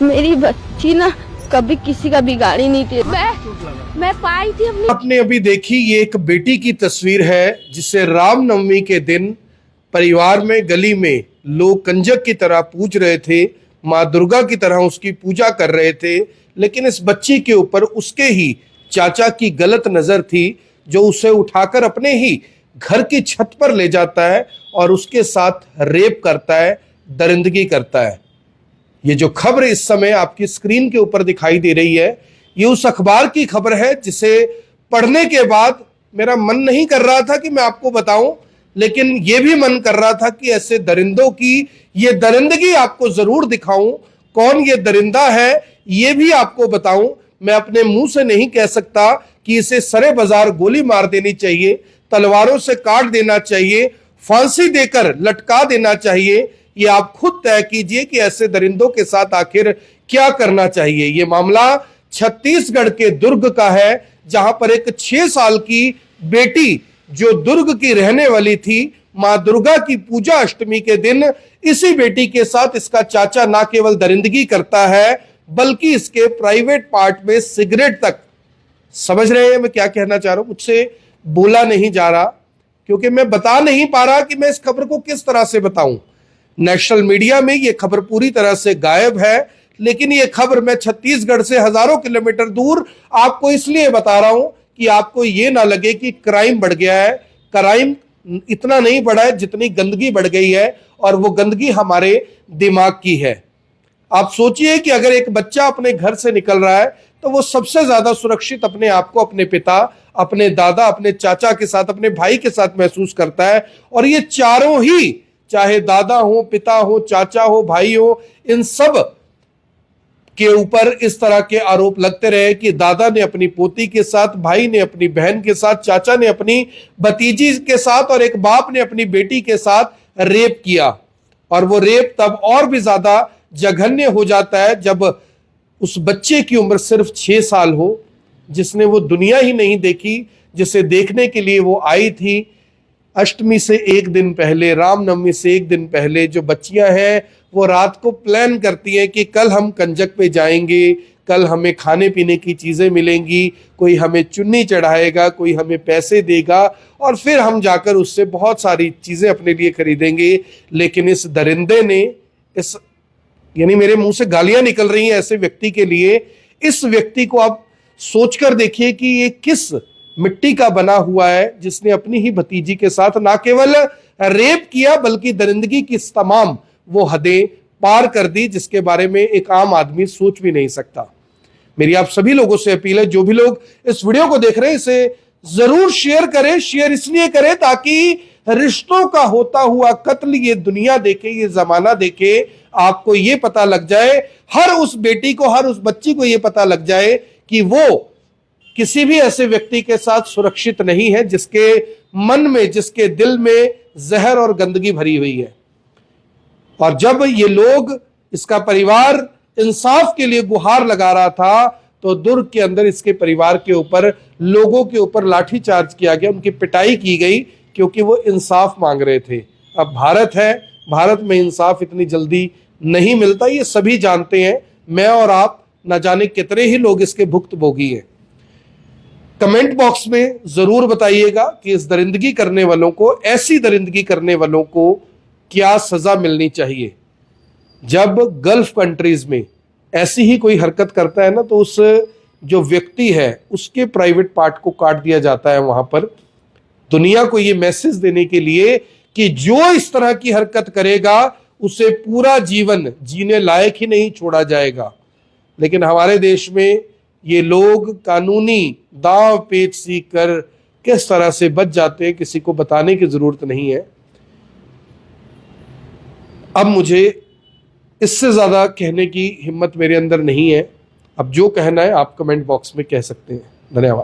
मेरी बच्ची ना कभी किसी का बिगाड़ी नहीं थी। मैं पाई थी अपनी। आपने अभी देखी ये एक बेटी की तस्वीर है जिसे रामनवमी के दिन परिवार में गली में लोग कंजक की तरह पूज रहे थे, माँ दुर्गा की तरह उसकी पूजा कर रहे थे। लेकिन इस बच्ची के ऊपर उसके ही चाचा की गलत नजर थी, जो उसे उठाकर अपने ही घर की छत पर ले जाता है और उसके साथ रेप करता है, दरिंदगी करता है। ये जो खबर इस समय आपकी स्क्रीन के ऊपर दिखाई दे रही है, ये उस अखबार की खबर है जिसे पढ़ने के बाद मेरा मन नहीं कर रहा था कि मैं आपको बताऊं, लेकिन ये भी मन कर रहा था कि ऐसे दरिंदों की ये दरिंदगी आपको जरूर दिखाऊं। कौन ये दरिंदा है ये भी आपको बताऊं। मैं अपने मुंह से नहीं कह सकता कि इसे सरे बाजार गोली मार देनी चाहिए, तलवारों से काट देना चाहिए, फांसी देकर लटका देना चाहिए। ये आप खुद तय कीजिए कि ऐसे दरिंदों के साथ आखिर क्या करना चाहिए। ये मामला छत्तीसगढ़ के दुर्ग का है, जहां पर एक 6 साल की बेटी जो दुर्ग की रहने वाली थी, मां दुर्गा की पूजा अष्टमी के दिन इसी बेटी के साथ इसका चाचा ना केवल दरिंदगी करता है बल्कि इसके प्राइवेट पार्ट में सिगरेट तक। समझ रहे हैं मैं क्या कहना चाह रहा हूं? मुझसे बोला नहीं जा रहा क्योंकि मैं बता नहीं पा रहा कि मैं इस खबर को किस तरह से बताऊं। नेशनल मीडिया में यह खबर पूरी तरह से गायब है, लेकिन यह खबर मैं छत्तीसगढ़ से हजारों किलोमीटर दूर आपको इसलिए बता रहा हूं कि आपको यह ना लगे कि क्राइम बढ़ गया है। क्राइम इतना नहीं बढ़ा है जितनी गंदगी बढ़ गई है, और वो गंदगी हमारे दिमाग की है। आप सोचिए कि अगर एक बच्चा अपने घर से निकल रहा है तो वो सबसे ज्यादा सुरक्षित अपने आप को अपने पिता, अपने दादा, अपने चाचा के साथ, अपने भाई के साथ महसूस करता है। और ये चारों ही, चाहे दादा हो, पिता हो, चाचा हो, भाई हो, इन सब के ऊपर इस तरह के आरोप लगते रहे कि दादा ने अपनी पोती के साथ, भाई ने अपनी बहन के साथ, चाचा ने अपनी भतीजी के साथ और एक बाप ने अपनी बेटी के साथ रेप किया। और वो रेप तब और भी ज्यादा जघन्य हो जाता है जब उस बच्चे की उम्र सिर्फ 6 साल हो, जिसने वो दुनिया ही नहीं देखी जिसे देखने के लिए वो आई थी। अष्टमी से एक दिन पहले, रामनवमी से एक दिन पहले जो बच्चियां हैं वो रात को प्लान करती हैं कि कल हम कंजक पे जाएंगे, कल हमें खाने पीने की चीजें मिलेंगी, कोई हमें चुन्नी चढ़ाएगा, कोई हमें पैसे देगा और फिर हम जाकर उससे बहुत सारी चीजें अपने लिए खरीदेंगे। लेकिन इस दरिंदे ने, इस यानी मेरे मुंह से गालियां निकल रही हैं ऐसे व्यक्ति के लिए। इस व्यक्ति को आप सोचकर देखिए कि ये किस मिट्टी का बना हुआ है, जिसने अपनी ही भतीजी के साथ ना केवल रेप किया बल्कि दरिंदगी की तमाम वो हदें पार कर दी, जिसके बारे में एक आम आदमी सोच भी नहीं सकता। मेरी आप सभी लोगों से अपील है, जो भी लोग इस वीडियो को देख रहे हैं इसे जरूर शेयर करें। शेयर इसलिए करें ताकि रिश्तों का होता हुआ कत्ल ये दुनिया देखे, ये जमाना देखे, आपको ये पता लग जाए, हर उस बेटी को, हर उस बच्ची को ये पता लग जाए कि वो किसी भी ऐसे व्यक्ति के साथ सुरक्षित नहीं है जिसके मन में, जिसके दिल में जहर और गंदगी भरी हुई है। और जब ये लोग, इसका परिवार इंसाफ के लिए गुहार लगा रहा था तो दुर्ग के अंदर इसके परिवार के ऊपर, लोगों के ऊपर लाठीचार्ज किया गया, उनकी पिटाई की गई क्योंकि वो इंसाफ मांग रहे थे। अब भारत है, भारत में इंसाफ इतनी जल्दी नहीं मिलता, ये सभी जानते हैं। मैं और आप, न जाने कितने ही लोग इसके भुक्तभोगी हैं। कमेंट बॉक्स में जरूर बताइएगा कि इस दरिंदगी करने वालों को, ऐसी दरिंदगी करने वालों को क्या सजा मिलनी चाहिए। जब गल्फ कंट्रीज में ऐसी ही कोई हरकत करता है ना, तो उस जो व्यक्ति है उसके प्राइवेट पार्ट को काट दिया जाता है वहां पर, दुनिया को ये मैसेज देने के लिए कि जो इस तरह की हरकत करेगा उसे पूरा जीवन जीने लायक ही नहीं छोड़ा जाएगा। लेकिन हमारे देश में ये लोग कानूनी दांव पेच सीख कर किस तरह से बच जाते हैं, किसी को बताने की जरूरत नहीं है। अब मुझे इससे ज्यादा कहने की हिम्मत मेरे अंदर नहीं है। अब जो कहना है आप कमेंट बॉक्स में कह सकते हैं। धन्यवाद।